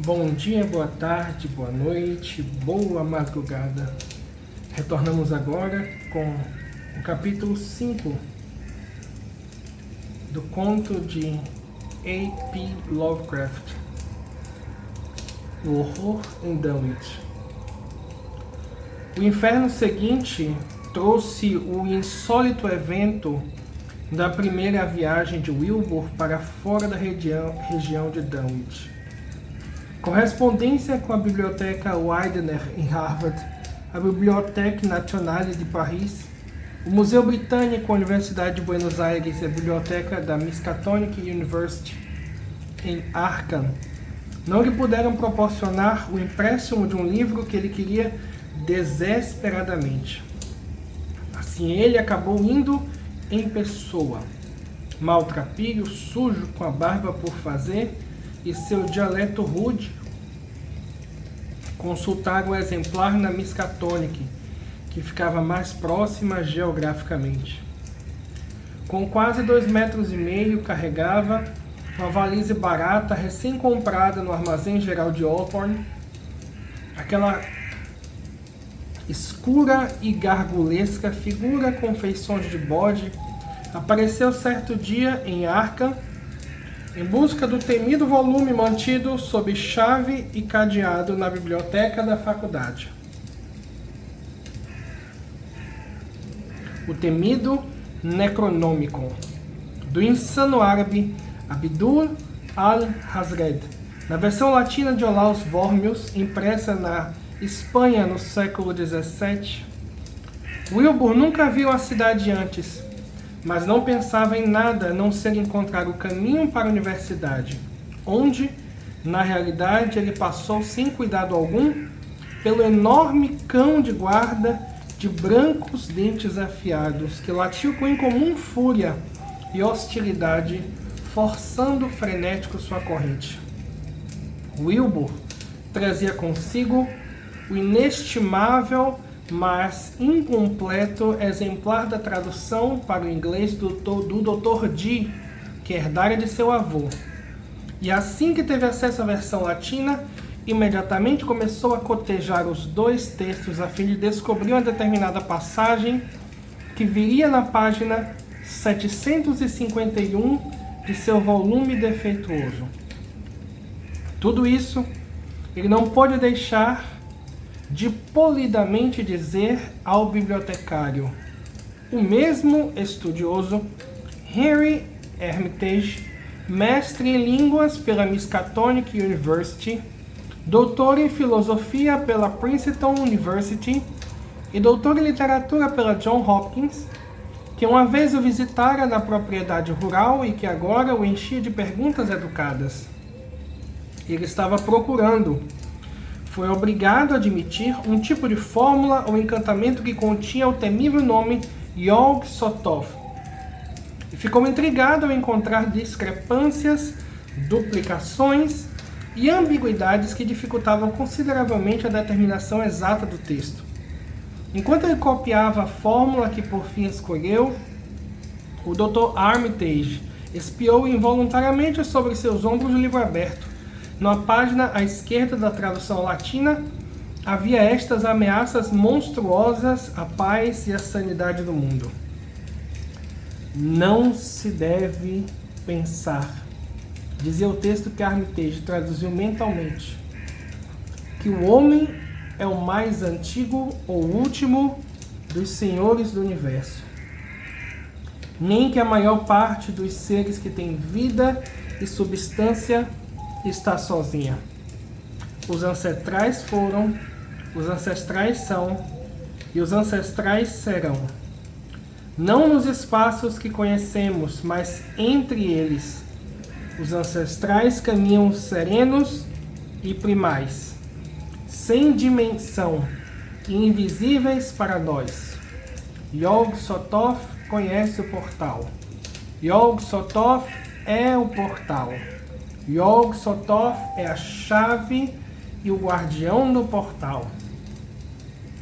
Bom dia, boa tarde, boa noite, boa madrugada. Retornamos agora com o capítulo 5 do conto de A.P. Lovecraft, O Horror em Dunwich. O inferno seguinte trouxe o insólito evento da primeira viagem de Wilbur para fora da região de Dunwich. Correspondência com a Biblioteca Widener em Harvard, a Bibliothèque Nationale de Paris, o Museu Britânico, a Universidade de Buenos Aires e a Biblioteca da Miskatonic University em Arkham não lhe puderam proporcionar o empréstimo de um livro que ele queria desesperadamente. Assim ele acabou indo em pessoa, maltrapilho, sujo, com a barba por fazer e seu dialeto rude, consultar o exemplar na Miskatonic, que ficava mais próxima geograficamente. Com quase 2,5 metros, carregava uma valise barata recém-comprada no Armazém Geral de Oldbourne. Aquela escura e gargulesca figura com feições de bode apareceu certo dia em Arkham em busca do temido volume mantido sob chave e cadeado na biblioteca da faculdade. O temido Necronomicon, do insano árabe Abdul al-Hazred, na versão latina de Olaus Wormius, impressa na Espanha no século XVII. Wilbur nunca viu a cidade antes, mas não pensava em nada a não ser encontrar o caminho para a universidade, onde, na realidade, ele passou sem cuidado algum pelo enorme cão de guarda de brancos dentes afiados, que latiu com incomum fúria e hostilidade, forçando frenético sua corrente. Wilbur trazia consigo o inestimável mas incompleto exemplar da tradução para o inglês do Dr. Dee, que herdara de seu avô. E assim que teve acesso à versão latina, imediatamente começou a cotejar os dois textos a fim de descobrir uma determinada passagem que viria na página 751 de seu volume defeituoso. Tudo isso ele não pôde deixar de polidamente dizer ao bibliotecário, o mesmo estudioso Henry Armitage, mestre em línguas pela Miskatonic University, doutor em filosofia pela Princeton University e doutor em literatura pela Johns Hopkins, que uma vez o visitara na propriedade rural e que agora o enchia de perguntas educadas. Ele estava procurando, foi obrigado a admitir, um tipo de fórmula ou encantamento que continha o temível nome Yog-Sothoth. E ficou intrigado ao encontrar discrepâncias, duplicações e ambiguidades que dificultavam consideravelmente a determinação exata do texto. Enquanto ele copiava a fórmula que por fim escolheu, o Dr. Armitage espiou involuntariamente sobre seus ombros o livro aberto. Na página à esquerda da tradução latina, havia estas ameaças monstruosas à paz e à sanidade do mundo. Não se deve pensar, dizia o texto que Armitage traduziu mentalmente, que o homem é o mais antigo ou último dos senhores do universo, nem que a maior parte dos seres que têm vida e substância está sozinha. Os ancestrais foram, os ancestrais são e os ancestrais serão. Não nos espaços que conhecemos, mas entre eles. Os ancestrais caminham serenos e primais, sem dimensão e invisíveis para nós. Yog-Sothoth conhece o portal. Yog-Sothoth é o portal. Yog-Sothoth é a chave e o guardião do portal.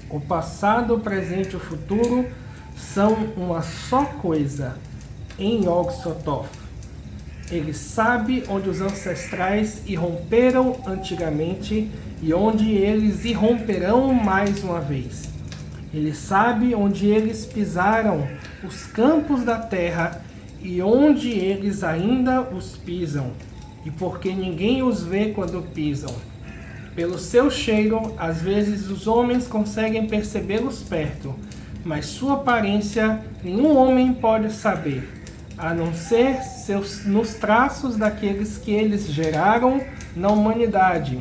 O passado, o presente e o futuro são uma só coisa em Yog-Sothoth. Ele sabe onde os ancestrais irromperam antigamente e onde eles irromperão mais uma vez. Ele sabe onde eles pisaram os campos da terra e onde eles ainda os pisam, e porque ninguém os vê quando pisam. Pelo seu cheiro, às vezes os homens conseguem percebê-los perto, mas sua aparência nenhum homem pode saber, a não ser nos traços daqueles que eles geraram na humanidade,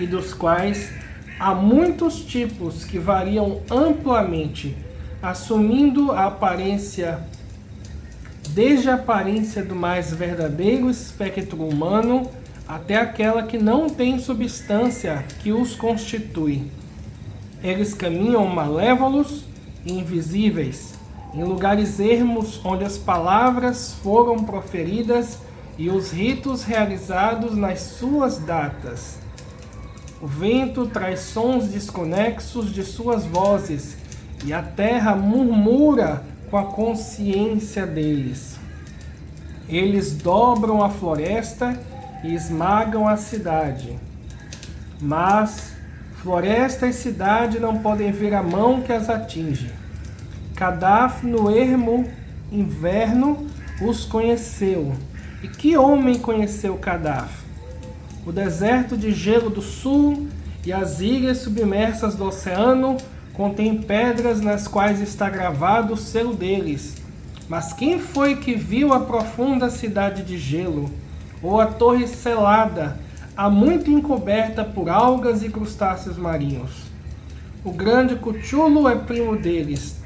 e dos quais há muitos tipos que variam amplamente, assumindo a aparência, desde a aparência do mais verdadeiro espectro humano até aquela que não tem substância que os constitui. Eles caminham malévolos e invisíveis, em lugares ermos onde as palavras foram proferidas e os ritos realizados nas suas datas. O vento traz sons desconexos de suas vozes, e a terra murmura com a consciência deles. Eles dobram a floresta e esmagam a cidade. Mas floresta e cidade não podem ver a mão que as atinge. Cadaf no ermo inverno os conheceu. E que homem conheceu Cadaf? O deserto de gelo do sul e as ilhas submersas do oceano contêm pedras nas quais está gravado o selo deles. Mas quem foi que viu a profunda cidade de gelo, ou a torre selada, há muito encoberta por algas e crustáceos marinhos? O grande Cuchulo é primo deles,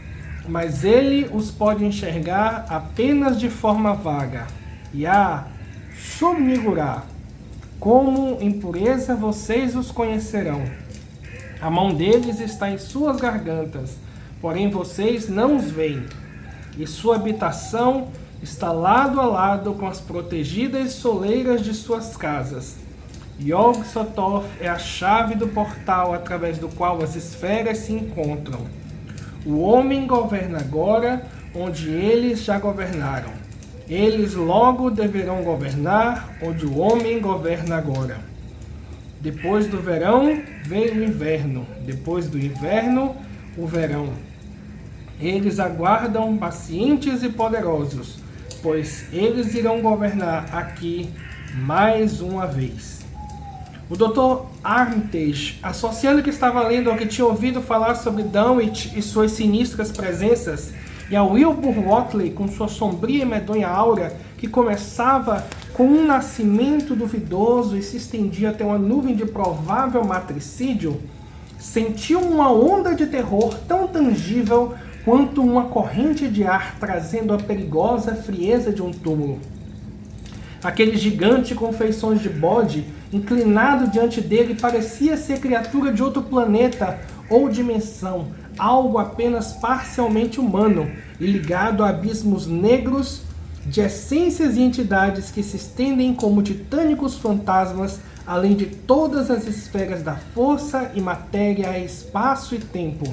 mas ele os pode enxergar apenas de forma vaga. Ya, Shumigurá, como em pureza vocês os conhecerão. A mão deles está em suas gargantas, porém vocês não os veem. E sua habitação está lado a lado com as protegidas soleiras de suas casas. Yog Sothoth é a chave do portal através do qual as esferas se encontram. O homem governa agora onde eles já governaram. Eles logo deverão governar onde o homem governa agora. Depois do verão vem o inverno. Depois do inverno, o verão. Eles aguardam pacientes e poderosos, pois eles irão governar aqui mais uma vez. O Dr. Armitage, associando que estava lendo ao que tinha ouvido falar sobre Dunwich e suas sinistras presenças, e a Wilbur Whately com sua sombria e medonha aura, que começava com um nascimento duvidoso e se estendia até uma nuvem de provável matricídio, sentiu uma onda de terror tão tangível quanto uma corrente de ar trazendo a perigosa frieza de um túmulo. Aquele gigante com feições de bode, inclinado diante dele, parecia ser criatura de outro planeta ou dimensão, algo apenas parcialmente humano e ligado a abismos negros de essências e entidades que se estendem como titânicos fantasmas, além de todas as esferas da força e matéria, espaço e tempo.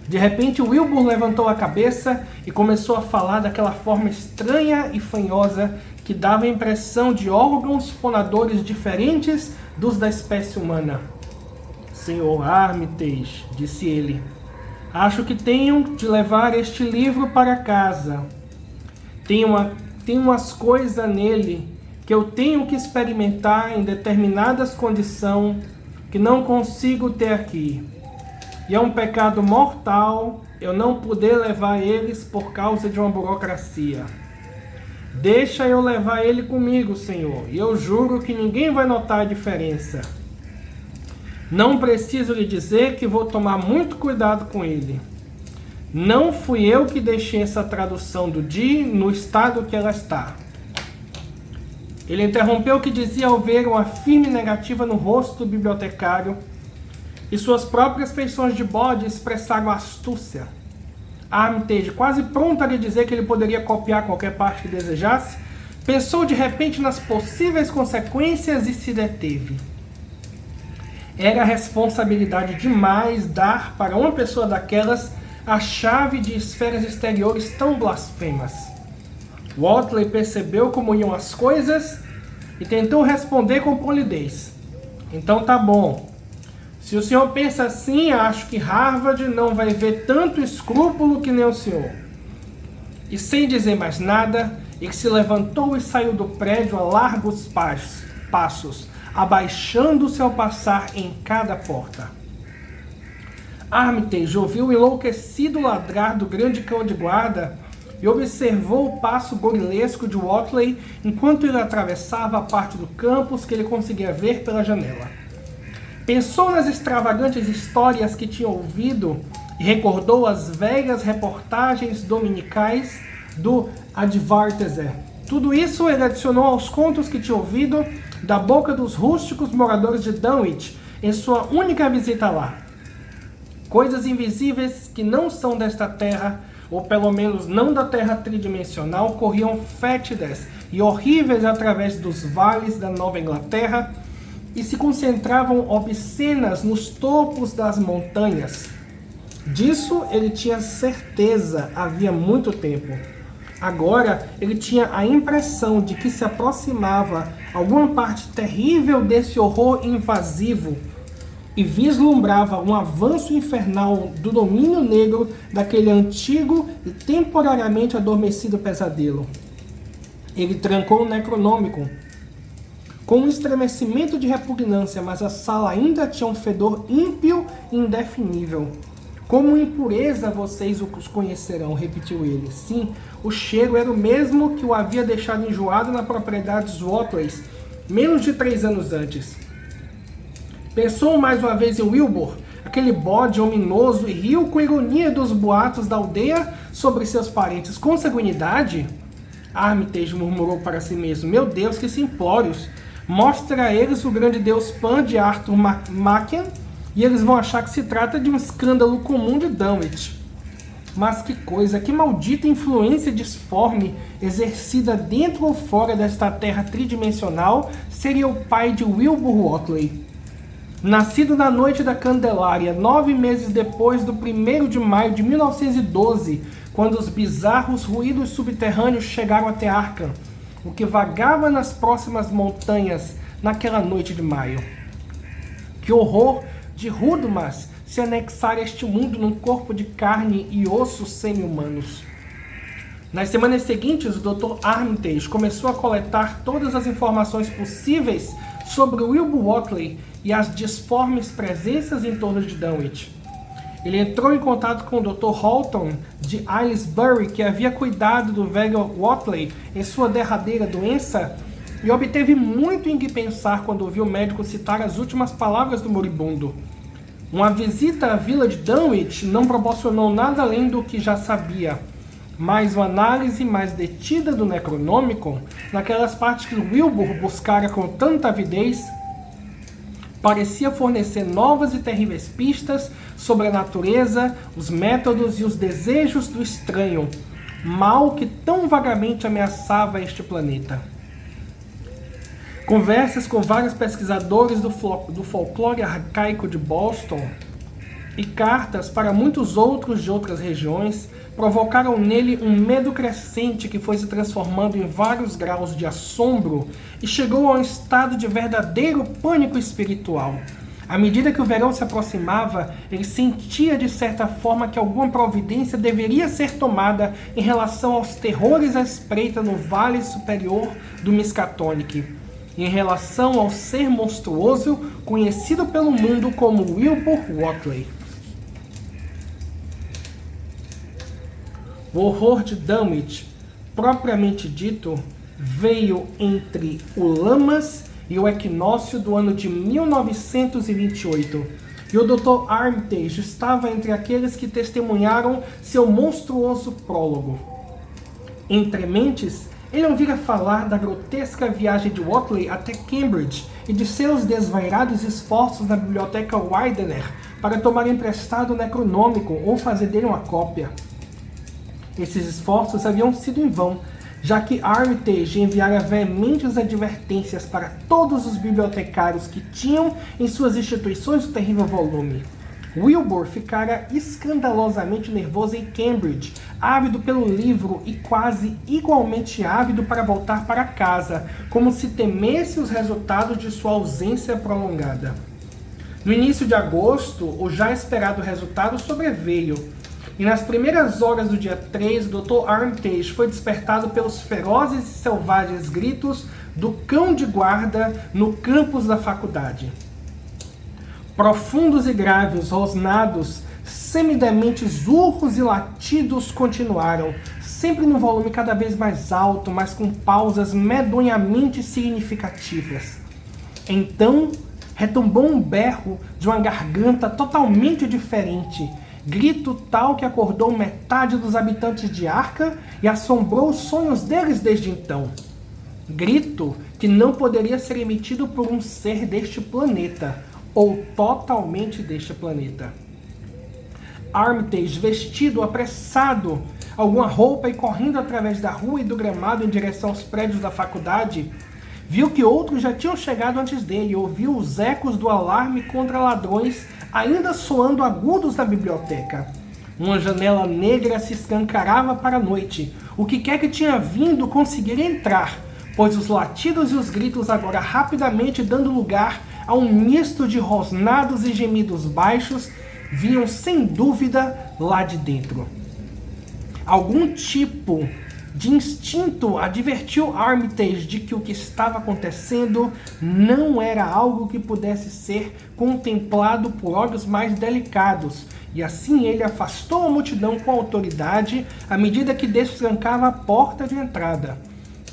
De repente, Wilbur levantou a cabeça e começou a falar daquela forma estranha e fanhosa que dava a impressão de órgãos fonadores diferentes dos da espécie humana. Senhor Armitage, disse ele, acho que tenho de levar este livro para casa. Tem umas coisas nele que eu tenho que experimentar em determinadas condições que não consigo ter aqui. E é um pecado mortal eu não poder levar eles por causa de uma burocracia. Deixa eu levar ele comigo, Senhor, e eu juro que ninguém vai notar a diferença. Não preciso lhe dizer que vou tomar muito cuidado com ele. Não fui eu que deixei essa tradução do Di no estado que ela está. Ele interrompeu o que dizia ao ver uma firme negativa no rosto do bibliotecário e suas próprias feições de bode expressaram astúcia. Armitage, quase pronto a lhe dizer que ele poderia copiar qualquer parte que desejasse, pensou de repente nas possíveis consequências e se deteve. Era responsabilidade demais dar para uma pessoa daquelas a chave de esferas exteriores tão blasfemas. Whatley percebeu como iam as coisas e tentou responder com polidez. Então tá bom. Se o senhor pensa assim, acho que Harvard não vai ver tanto escrúpulo que nem o senhor. E sem dizer mais nada, ele se levantou e saiu do prédio a largos passos, abaixando-se ao passar em cada porta. Armitage ouviu o enlouquecido ladrar do grande cão de guarda e observou o passo gorilesco de Whatley enquanto ele atravessava a parte do campus que ele conseguia ver pela janela. Pensou nas extravagantes histórias que tinha ouvido e recordou as velhas reportagens dominicais do Advertiser. Tudo isso ele adicionou aos contos que tinha ouvido da boca dos rústicos moradores de Dunwich em sua única visita lá. Coisas invisíveis que não são desta terra, ou pelo menos não da terra tridimensional, corriam fétidas e horríveis através dos vales da Nova Inglaterra e se concentravam obscenas nos topos das montanhas. Disso ele tinha certeza havia muito tempo. Agora ele tinha a impressão de que se aproximava alguma parte terrível desse horror invasivo e vislumbrava um avanço infernal do domínio negro daquele antigo e temporariamente adormecido pesadelo. Ele trancou o Necronômico com um estremecimento de repugnância, mas a sala ainda tinha um fedor ímpio e indefinível. Como impureza vocês os conhecerão, repetiu ele. Sim, o cheiro era o mesmo que o havia deixado enjoado na propriedade dos Whatleys, menos de 3 anos antes. Pensou mais uma vez em Wilbur, aquele bode ominoso, e riu com ironia dos boatos da aldeia sobre seus parentes. Consanguinidade? Armitage murmurou para si mesmo. Meu Deus, que simplórios! Mostra a eles o grande deus Pan de Arthur Machen e eles vão achar que se trata de um escândalo comum de Dunwich. Mas que coisa, que maldita influência disforme exercida dentro ou fora desta terra tridimensional seria o pai de Wilbur Whatley. Nascido na noite da Candelária, 9 meses depois do 1º de maio de 1912, quando os bizarros ruídos subterrâneos chegaram até Arkham, o que vagava nas próximas montanhas naquela noite de maio. Que horror de Rudmas se anexar a este mundo num corpo de carne e ossos semi-humanos. Nas semanas seguintes, o Dr. Armitage começou a coletar todas as informações possíveis sobre Wilbur Whatley e as disformes presenças em torno de Dunwich. Ele entrou em contato com o Dr. Halton de Aylesbury, que havia cuidado do velho Whatley em sua derradeira doença, e obteve muito em que pensar quando ouviu o médico citar as últimas palavras do moribundo. Uma visita à vila de Dunwich não proporcionou nada além do que já sabia, mas uma análise mais detida do Necronômico, naquelas partes que Wilbur buscara com tanta avidez, parecia fornecer novas e terríveis pistas sobre a natureza, os métodos e os desejos do estranho, mal que tão vagamente ameaçava este planeta. Conversas com vários pesquisadores do folclore arcaico de Boston e cartas para muitos outros de outras regiões provocaram nele um medo crescente que foi se transformando em vários graus de assombro e chegou a um estado de verdadeiro pânico espiritual. À medida que o verão se aproximava, ele sentia de certa forma que alguma providência deveria ser tomada em relação aos terrores à espreita no vale superior do Miskatonic, em relação ao ser monstruoso conhecido pelo mundo como Wilbur Whatley. O horror de Dunwich, propriamente dito, veio entre o Lamas e o equinócio do ano de 1928, e o Dr. Armitage estava entre aqueles que testemunharam seu monstruoso prólogo. Entre mentes, ele ouvira falar da grotesca viagem de Whatley até Cambridge e de seus desvairados esforços na biblioteca Widener para tomar emprestado o Necronômico ou fazer dele uma cópia. Esses esforços haviam sido em vão, já que Armitage enviara veementes advertências para todos os bibliotecários que tinham em suas instituições o terrível volume. Wilbur ficara escandalosamente nervoso em Cambridge, ávido pelo livro e quase igualmente ávido para voltar para casa, como se temesse os resultados de sua ausência prolongada. No início de agosto, o já esperado resultado sobreveio, e nas primeiras horas do dia 3, o Dr. Armitage foi despertado pelos ferozes e selvagens gritos do cão de guarda no campus da faculdade. Profundos e graves, rosnados, semidementes urros e latidos continuaram, sempre num volume cada vez mais alto, mas com pausas medonhamente significativas. Então, retumbou um berro de uma garganta totalmente diferente, grito tal que acordou metade dos habitantes de Arkham e assombrou os sonhos deles desde então. Grito que não poderia ser emitido por um ser deste planeta, ou totalmente deste planeta. Armitage, vestido, apressado, alguma roupa e correndo através da rua e do gramado em direção aos prédios da faculdade, viu que outros já tinham chegado antes dele e ouviu os ecos do alarme contra ladrões ainda soando agudos na biblioteca. Uma janela negra se escancarava para a noite. O que quer que tinha vindo conseguira entrar, pois os latidos e os gritos agora rapidamente dando lugar a um misto de rosnados e gemidos baixos vinham sem dúvida lá de dentro. Algum tipo de instinto advertiu Armitage de que o que estava acontecendo não era algo que pudesse ser contemplado por olhos mais delicados, e assim ele afastou a multidão com autoridade à medida que destrancava a porta de entrada.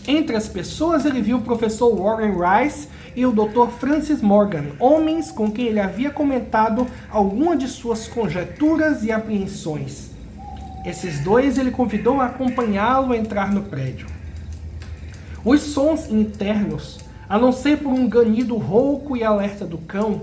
Entre as pessoas ele viu o professor Warren Rice e o Dr. Francis Morgan, homens com quem ele havia comentado algumas de suas conjecturas e apreensões. Esses dois ele convidou a acompanhá-lo a entrar no prédio. Os sons internos, a não ser por um ganido rouco e alerta do cão,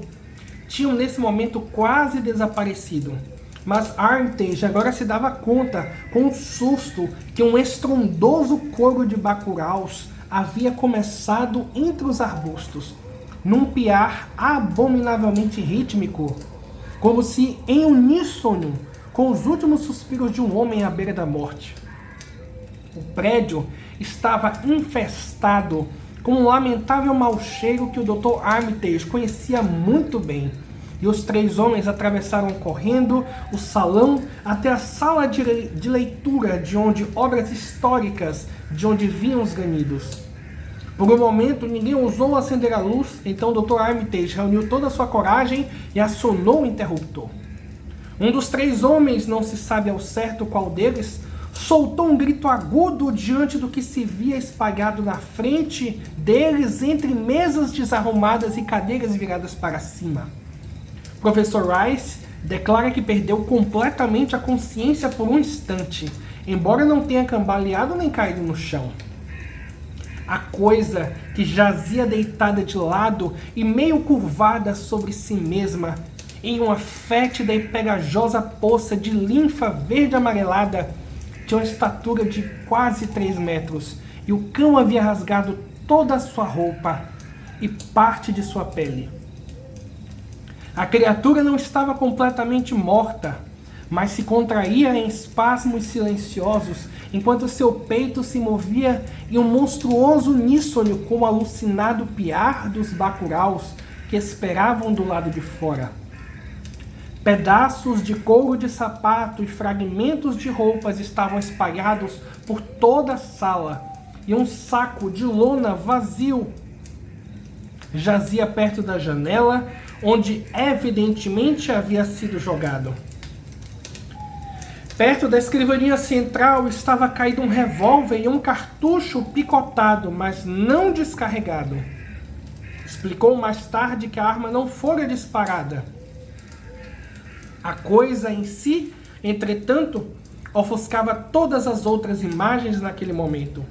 tinham nesse momento quase desaparecido. Mas Armitage agora se dava conta, com um susto, que um estrondoso coro de bacuraus havia começado entre os arbustos, num piar abominavelmente rítmico, como se em uníssono com os últimos suspiros de um homem à beira da morte. O prédio estava infestado com um lamentável mau cheiro que o Dr. Armitage conhecia muito bem, e os três homens atravessaram correndo o salão até a sala de leitura de onde obras históricas de onde vinham os ganidos. Por um momento, ninguém ousou acender a luz, então o Dr. Armitage reuniu toda a sua coragem e acionou o interruptor. Um dos três homens, não se sabe ao certo qual deles, soltou um grito agudo diante do que se via espalhado na frente deles entre mesas desarrumadas e cadeiras viradas para cima. Professor Rice declara que perdeu completamente a consciência por um instante, embora não tenha cambaleado nem caído no chão. A coisa que jazia deitada de lado e meio curvada sobre si mesma, em uma fétida e pegajosa poça de linfa verde-amarelada, tinha uma estatura de quase 3 metros, e o cão havia rasgado toda a sua roupa e parte de sua pele. A criatura não estava completamente morta, mas se contraía em espasmos silenciosos, enquanto seu peito se movia em um monstruoso uníssono com o alucinado piar dos bacuraus que esperavam do lado de fora. Pedaços de couro de sapato e fragmentos de roupas estavam espalhados por toda a sala, e um saco de lona vazio jazia perto da janela, onde evidentemente havia sido jogado. Perto da escrivaninha central estava caído um revólver e um cartucho picotado, mas não descarregado. Explicou mais tarde que a arma não fora disparada. A coisa em si, entretanto, ofuscava todas as outras imagens naquele momento.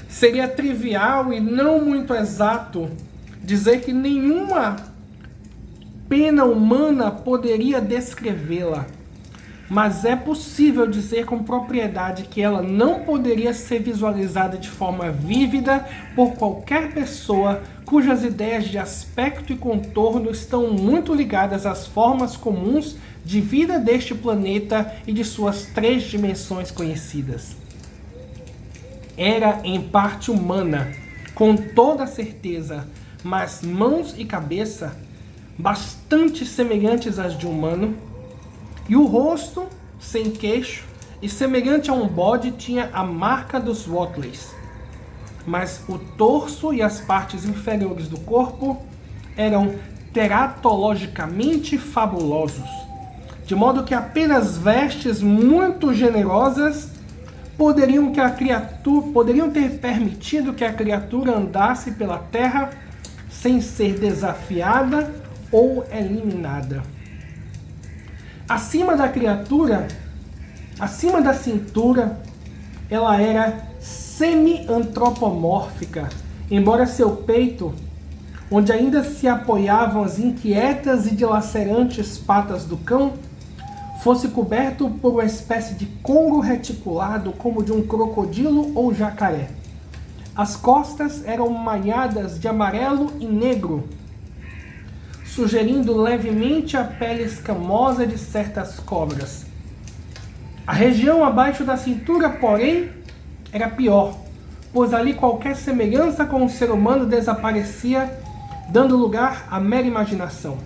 Seria trivial e não muito exato dizer que nenhuma pena humana poderia descrevê-la, mas é possível dizer com propriedade que ela não poderia ser visualizada de forma vívida por qualquer pessoa cujas ideias de aspecto e contorno estão muito ligadas às formas comuns de vida deste planeta e de suas 3 dimensões conhecidas. Era em parte humana, com toda certeza, mas mãos e cabeça bastante semelhantes às de um humano, e o rosto, sem queixo, e semelhante a um bode, tinha a marca dos Watleys. Mas o torso e as partes inferiores do corpo eram teratologicamente fabulosos, de modo que apenas vestes muito generosas poderiam ter permitido que a criatura andasse pela terra sem ser desafiada ou eliminada. Acima da criatura, acima da cintura, ela era semi-antropomórfica, embora seu peito, onde ainda se apoiavam as inquietas e dilacerantes patas do cão, fosse coberto por uma espécie de couro reticulado como de um crocodilo ou jacaré. As costas eram malhadas de amarelo e negro, sugerindo levemente a pele escamosa de certas cobras. A região abaixo da cintura, porém, era pior, pois ali qualquer semelhança com o ser humano desaparecia, dando lugar à mera imaginação.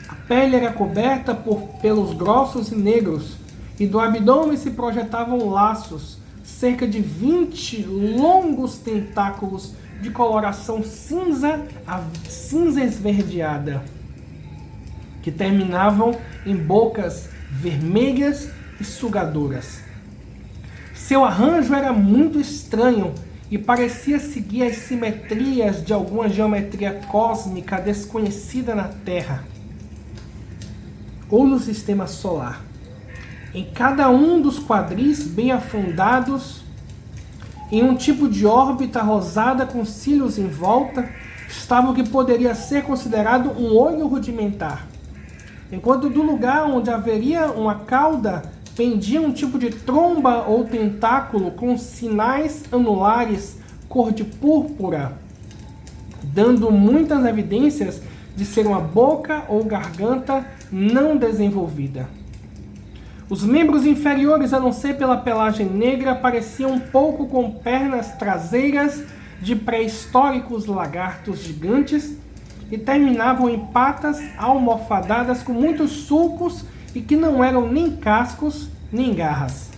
A pele era coberta por pelos grossos e negros, e do abdômen se projetavam laços, cerca de 20 longos tentáculos de coloração cinza a cinza esverdeada, que terminavam em bocas vermelhas e sugadoras. Seu arranjo era muito estranho e parecia seguir as simetrias de alguma geometria cósmica desconhecida na Terra ou no Sistema Solar. Em cada um dos quadris bem afundados, em um tipo de órbita rosada com cílios em volta, estava o que poderia ser considerado um olho rudimentar, enquanto do lugar onde haveria uma cauda pendia um tipo de tromba ou tentáculo com sinais anulares cor de púrpura, dando muitas evidências de ser uma boca ou garganta não desenvolvida. Os membros inferiores, a não ser pela pelagem negra, pareciam um pouco com pernas traseiras de pré-históricos lagartos gigantes e terminavam em patas almofadadas com muitos sulcos e que não eram nem cascos nem garras.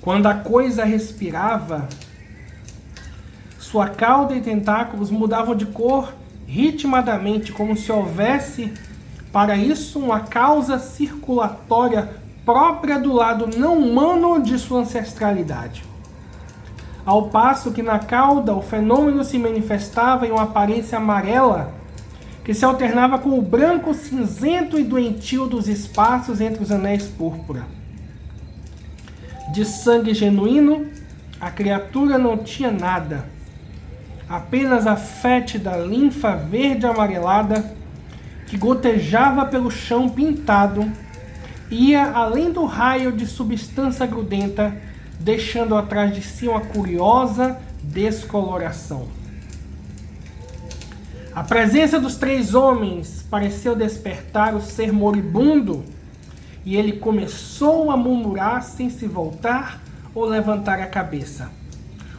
Quando a coisa respirava, sua cauda e tentáculos mudavam de cor ritmadamente, como se houvesse para isso uma causa circulatória própria do lado não humano de sua ancestralidade. Ao passo que na cauda o fenômeno se manifestava em uma aparência amarela, que se alternava com o branco cinzento e doentio dos espaços entre os anéis púrpura. De sangue genuíno, a criatura não tinha nada, apenas a fétida linfa verde amarelada que gotejava pelo chão pintado, ia além do raio de substância grudenta, deixando atrás de si uma curiosa descoloração. A presença dos 3 homens pareceu despertar o ser moribundo, e ele começou a murmurar sem se voltar ou levantar a cabeça.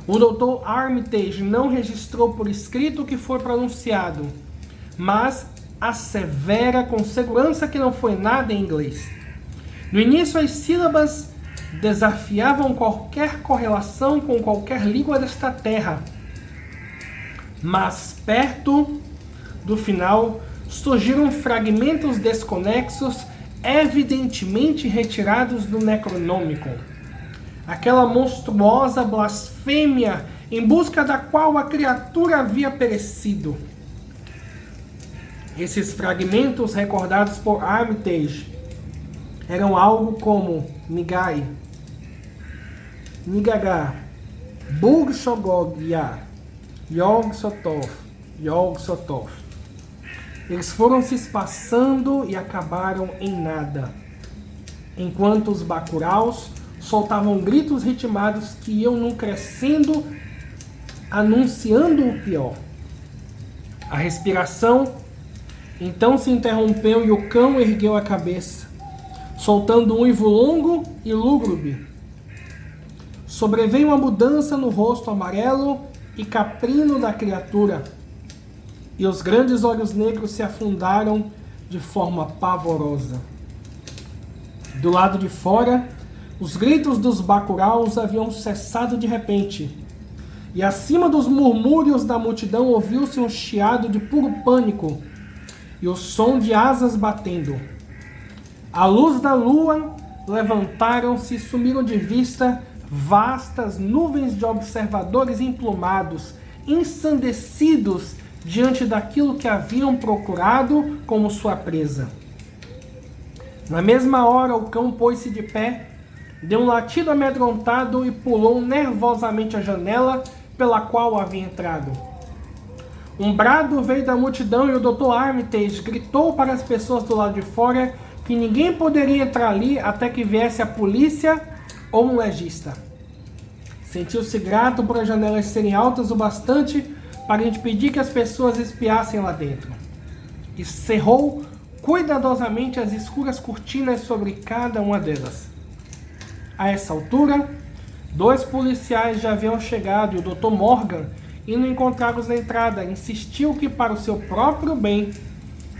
O Dr. Armitage não registrou por escrito o que foi pronunciado, mas assevera com segurança que não foi nada em inglês. No início, as sílabas desafiavam qualquer correlação com qualquer língua desta terra, mas perto do final surgiram fragmentos desconexos, evidentemente retirados do Necronômico. Aquela monstruosa blasfêmia em busca da qual a criatura havia perecido. Esses fragmentos, recordados por Armitage, eram algo como Nigai, Nigaga, Bug-Shogog-Ya, Yog-Sothoth, Yog-Sothoth. Eles foram se espaçando e acabaram em nada. enquanto os bacuraus soltavam gritos ritmados que iam num crescendo, anunciando o pior. A respiração então se interrompeu e o cão ergueu a cabeça, soltando um uivo longo e lúgubre. Sobreveio uma mudança no rosto amarelo e caprino da criatura, e os grandes olhos negros se afundaram de forma pavorosa. Do lado de fora, os gritos dos bacuraus haviam cessado de repente, e acima dos murmúrios da multidão ouviu-se um chiado de puro pânico e o som de asas batendo. À luz da lua, levantaram-se e sumiram de vista vastas nuvens de observadores emplumados, ensandecidos diante daquilo que haviam procurado como sua presa. Na mesma hora, o cão pôs-se de pé, deu um latido amedrontado e pulou nervosamente a janela pela qual havia entrado. Um brado veio da multidão e o Dr. Armitage gritou para as pessoas do lado de fora que ninguém poderia entrar ali até que viesse a polícia ou um legista. Sentiu-se grato por as janelas serem altas o bastante para impedir que as pessoas espiassem lá dentro. E cerrou cuidadosamente as escuras cortinas sobre cada uma delas. A essa altura, 2 policiais já haviam chegado e o Dr. Morgan, indo encontrá-los na entrada, insistiu que, para o seu próprio bem,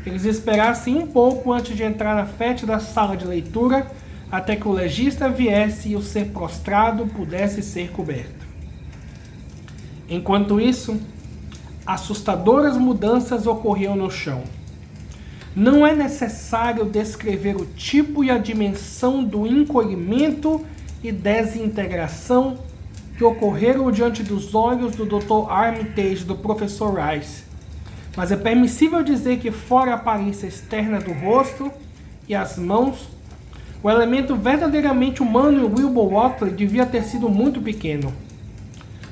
eles esperassem um pouco antes de entrar na fétida sala de leitura, até que o legista viesse e o ser prostrado pudesse ser coberto. Enquanto isso, assustadoras mudanças ocorriam no chão. Não é necessário descrever o tipo e a dimensão do encolhimento e desintegração que ocorreram diante dos olhos do Dr. Armitage e do professor Rice, mas é permissível dizer que, fora a aparência externa do rosto e as mãos, o elemento verdadeiramente humano em Wilbur Oakley devia ter sido muito pequeno.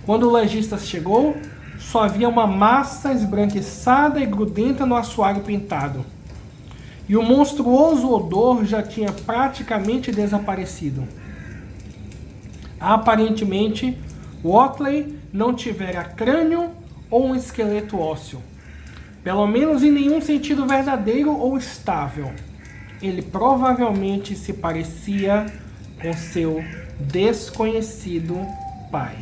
Quando o legista chegou, só havia uma massa esbranquiçada e grudenta no assoalho pintado, e o monstruoso odor já tinha praticamente desaparecido. Aparentemente, Oakley não tivera crânio ou um esqueleto ósseo, pelo menos em nenhum sentido verdadeiro ou estável. Ele provavelmente se parecia com seu desconhecido pai.